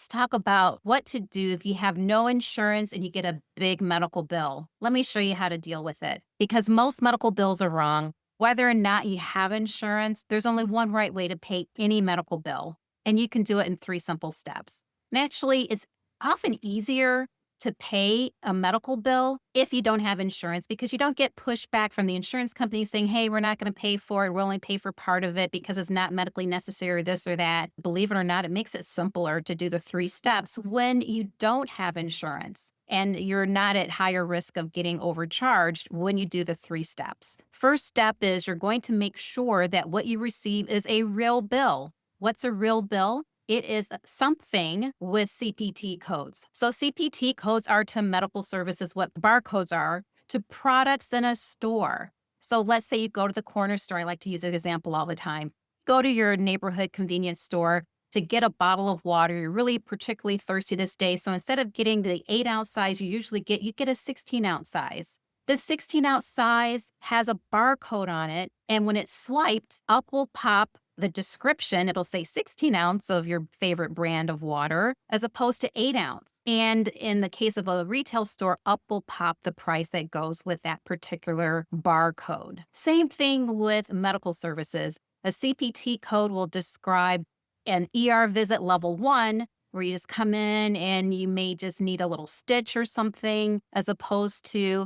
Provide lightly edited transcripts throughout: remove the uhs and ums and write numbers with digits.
let's talk about what to do if you have no insurance and you get a big medical bill. Let me show you how to deal with it because most medical bills are wrong. Whether or not you have insurance, there's only one right way to pay any medical bill, and you can do it in three simple steps. And actually, it's often easier to pay a medical bill if you don't have insurance because you don't get pushback from the insurance company saying, hey, we're not going to pay for it. We'll only pay for part of it because it's not medically necessary, or this or that. Believe it or not, it makes it simpler to do the three steps when you don't have insurance and you're not at higher risk of getting overcharged when you do the three steps. First step is you're going to make sure that what you receive is a real bill. What's a real bill? It is something with CPT codes. So CPT codes are to medical services what barcodes are to products in a store. So let's say you go to the corner store. I like to use an example all the time. Go to your neighborhood convenience store to get a bottle of water. You're really particularly thirsty this day. So instead of getting the 8-ounce size you get a 16-ounce size. The 16-ounce size has a barcode on it. And when it's swiped, up will pop the description. It'll say 16 ounce of your favorite brand of water as opposed to 8-ounce. And in the case of a retail store, up will pop the price that goes with that particular barcode. Same thing with medical services. A CPT code will describe an ER visit level 1, where you just come in and you may just need a little stitch or something, as opposed to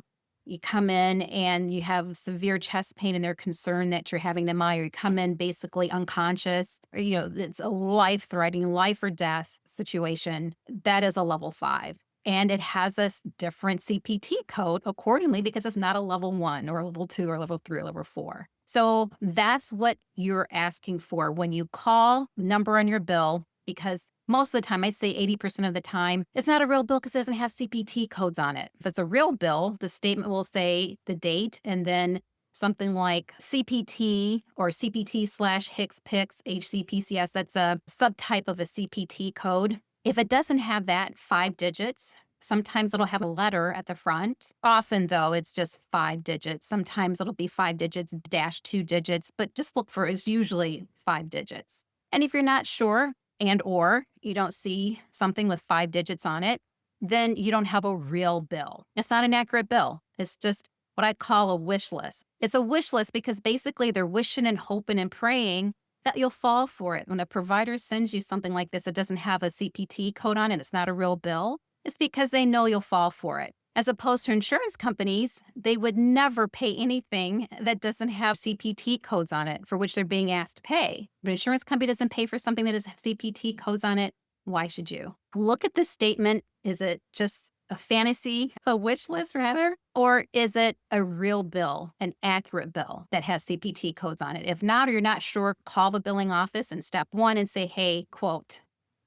you come in and you have severe chest pain and they're concerned that you're having pneumonia. Or you come in basically unconscious, or, it's a life-threatening, life or death situation. That is a level 5. And it has a different CPT code accordingly because it's not a level 1 or a level 2 or level 3 or level 4. So that's what you're asking for when you call the number on your bill, because most of the time, I'd say 80% of the time, it's not a real bill because it doesn't have CPT codes on it. If it's a real bill, the statement will say the date and then something like CPT or CPT/HCPCS, HCPCS. That's a subtype of a CPT code. If it doesn't have that 5 digits, sometimes it'll have a letter at the front. Often, though, it's just 5 digits. Sometimes it'll be 5 digits dash 2 digits, but just look for it's usually 5 digits. And if you're not sure, or you don't see something with 5 digits on it, then you don't have a real bill. It's not an accurate bill. It's just what I call a wish list. It's a wish list because basically they're wishing and hoping and praying that you'll fall for it. When a provider sends you something like this, it doesn't have a CPT code on it, it's not a real bill, it's because they know you'll fall for it. As opposed to insurance companies, they would never pay anything that doesn't have CPT codes on it for which they're being asked to pay. But an insurance company doesn't pay for something that has CPT codes on it. Why should you? Look at this statement. Is it just a fantasy, a wish list rather? Or is it a real bill, an accurate bill that has CPT codes on it? If not, or you're not sure, call the billing office in step 1 and say, hey, quote,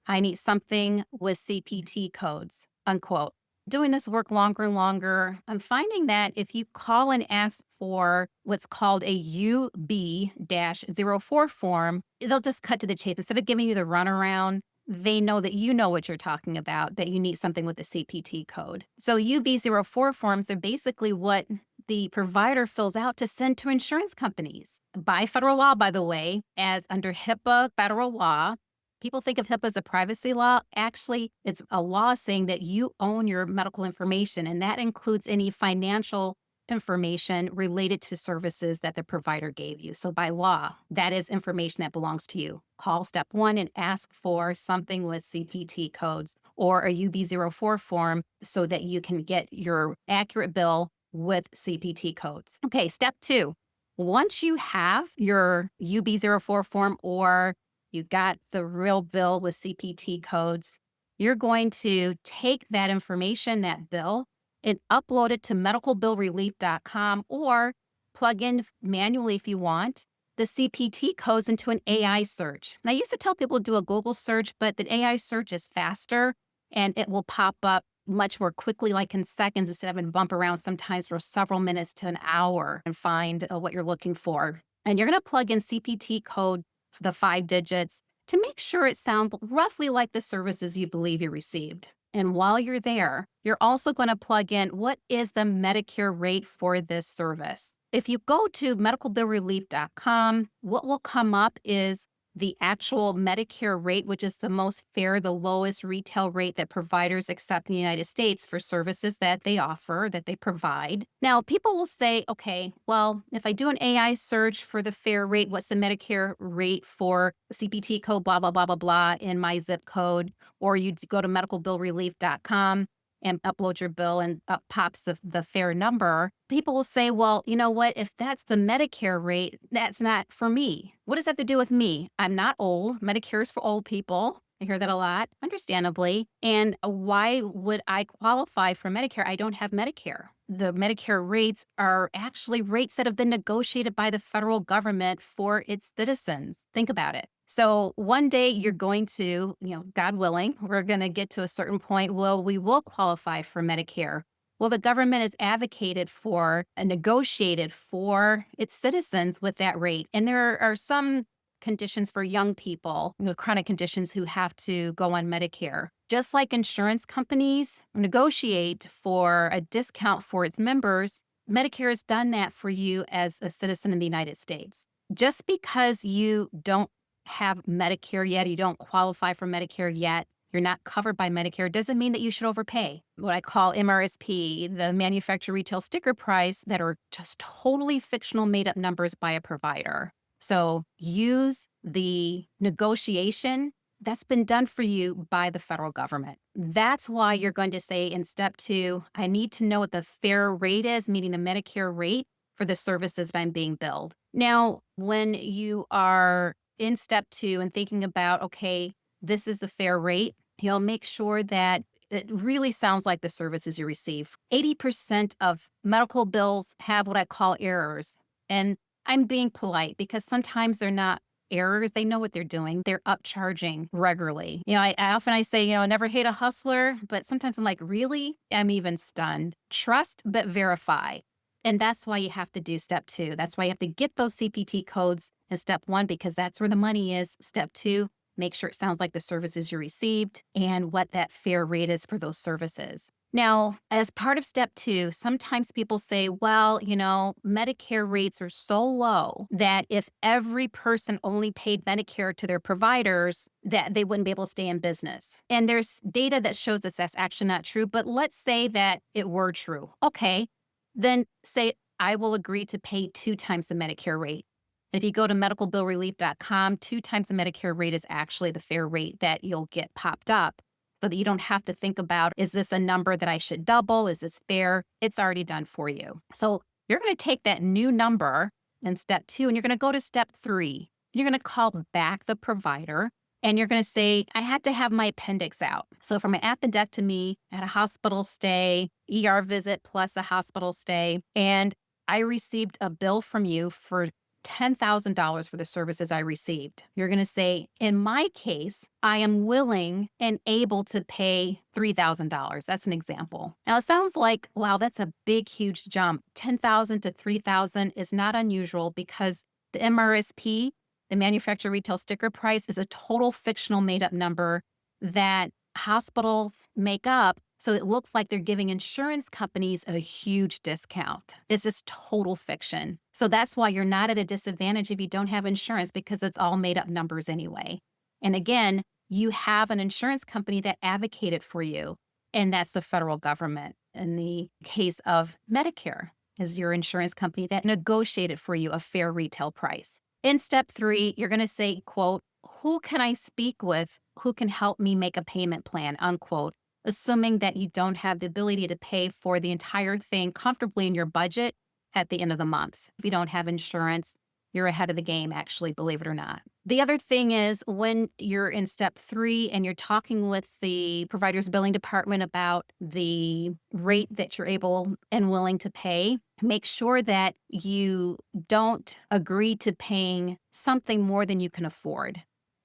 I need something with CPT codes, unquote. Doing this work longer and longer, I'm finding that if you call and ask for what's called a UB-04 form, they'll just cut to the chase. Instead of giving you the runaround, they know that you know what you're talking about, that you need something with a CPT code. So UB-04 forms are basically what the provider fills out to send to insurance companies. By federal law, by the way, as under HIPAA federal law. People think of HIPAA as a privacy law. Actually, it's a law saying that you own your medical information, and that includes any financial information related to services that the provider gave you. So by law, that is information that belongs to you. Call step 1 and ask for something with CPT codes or a UB-04 form so that you can get your accurate bill with CPT codes. Okay, step 2. Once you have your UB-04 form or you got the real bill with CPT codes, you're going to take that information, that bill, and upload it to medicalbillrelief.com or plug in manually if you want the CPT codes into an AI search. And I used to tell people to do a Google search, but the AI search is faster and it will pop up much more quickly, like in seconds, instead of having to bump around sometimes for several minutes to an hour and find what you're looking for. And you're going to plug in CPT code, the 5 digits, to make sure it sounds roughly like the services you believe you received. And while you're there, you're also going to plug in what is the Medicare rate for this service. If you go to medicalbillrelief.com, what will come up is the actual Medicare rate, which is the most fair, the lowest retail rate that providers accept in the United States for services that they offer, that they provide. Now, people will say, okay, well, if I do an AI search for the fair rate, what's the Medicare rate for CPT code, blah, blah, blah, blah, blah, in my zip code, or you go to medicalbillrelief.com and upload your bill and up pops the fair number, people will say, well, you know what? If that's the Medicare rate, that's not for me. What does that have to do with me? I'm not old. Medicare is for old people. I hear that a lot, understandably. And why would I qualify for Medicare? I don't have Medicare. The Medicare rates are actually rates that have been negotiated by the federal government for its citizens. Think about it. So one day you're going to, God willing, we're going to get to a certain point. Well, we will qualify for Medicare. Well, the government has advocated for and negotiated for its citizens with that rate. And there are some conditions for young people with chronic conditions who have to go on Medicare. Just like insurance companies negotiate for a discount for its members, Medicare has done that for you as a citizen in the United States. Just because you don't have Medicare yet, you don't qualify for Medicare yet, you're not covered by Medicare, doesn't mean that you should overpay. What I call MRSP, the manufacturer retail sticker price, that are just totally fictional, made up numbers by a provider. So use the negotiation that's been done for you by the federal government. That's why you're going to say in step 2, I need to know what the fair rate is, meaning the Medicare rate for the services that I'm being billed. Now, when you are in step 2 and thinking about, okay, this is the fair rate, you'll make sure that it really sounds like the services you receive. 80% of medical bills have what I call errors. And I'm being polite because sometimes they're not errors. They know what they're doing. They're upcharging regularly. I often say, I never hate a hustler, but sometimes I'm like, really? I'm even stunned. Trust, but verify. And that's why you have to do step 2. That's why you have to get those CPT codes in step 1, because that's where the money is. Step 2, make sure it sounds like the services you received and what that fair rate is for those services. Now, as part of step 2, sometimes people say, well, Medicare rates are so low that if every person only paid Medicare to their providers, that they wouldn't be able to stay in business. And there's data that shows us that's actually not true. But let's say that it were true. Okay, then say I will agree to pay 2 times the Medicare rate. If you go to medicalbillrelief.com, 2 times the Medicare rate is actually the fair rate that you'll get popped up, so that you don't have to think about, is this a number that I should double? Is this fair? It's already done for you. So you're going to take that new number in step 2, and you're going to go to step 3. You're going to call back the provider, and you're going to say, I had to have my appendix out. So for my appendectomy, I had a hospital stay, ER visit plus a hospital stay, and I received a bill from you for $10,000 for the services I received. You're going to say, in my case, I am willing and able to pay $3,000. That's an example. Now, it sounds like, wow, that's a big, huge jump. $10,000 to $3,000 is not unusual because the MRSP, the manufacturer retail sticker price, is a total fictional made up number that hospitals make up. So it looks like they're giving insurance companies a huge discount. It's just total fiction. So that's why you're not at a disadvantage if you don't have insurance, because it's all made up numbers anyway. And again, you have an insurance company that advocated for you, and that's the federal government. In the case of Medicare, is your insurance company that negotiated for you a fair retail price. In step 3, you're going to say, quote, who can I speak with who can help me make a payment plan, unquote, assuming that you don't have the ability to pay for the entire thing comfortably in your budget at the end of the month. If you don't have insurance, you're ahead of the game, actually, believe it or not. The other thing is, when you're in step 3 and you're talking with the provider's billing department about the rate that you're able and willing to pay, make sure that you don't agree to paying something more than you can afford.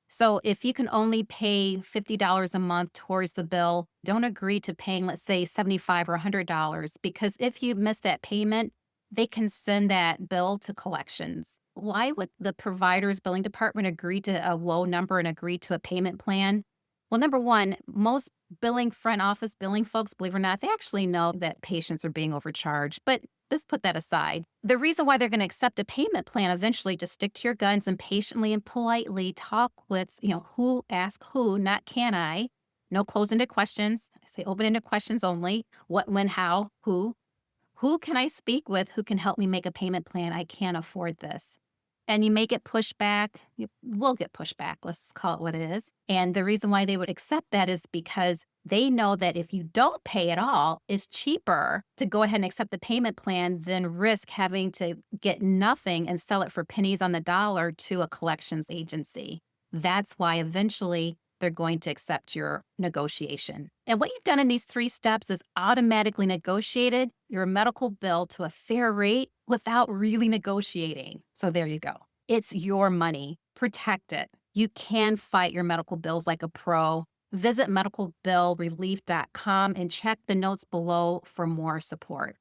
So if you can only pay $50 a month towards the bill, don't agree to paying, let's say, $75 or $100, because if you miss that payment, they can send that bill to collections. Why would the provider's billing department agree to a low number and agree to a payment plan? Well, number one, most billing front office billing folks, believe it or not, they actually know that patients are being overcharged. But let's put that aside. The reason why they're going to accept a payment plan eventually, just stick to your guns and patiently and politely talk with, who, ask who, not can I. No closed-ended questions. I say open-ended questions only. What, when, how, who. Who can I speak with who can help me make a payment plan? I can't afford this. And you may get pushback. You will get pushback. Let's call it what it is. And the reason why they would accept that is because they know that if you don't pay at all, it's cheaper to go ahead and accept the payment plan than risk having to get nothing and sell it for pennies on the dollar to a collections agency. That's why eventually they're going to accept your negotiation. And what you've done in these 3 steps is automatically negotiated your medical bill to a fair rate without really negotiating. So there you go. It's your money. Protect it. You can fight your medical bills like a pro. Visit medicalbillrelief.com and check the notes below for more support.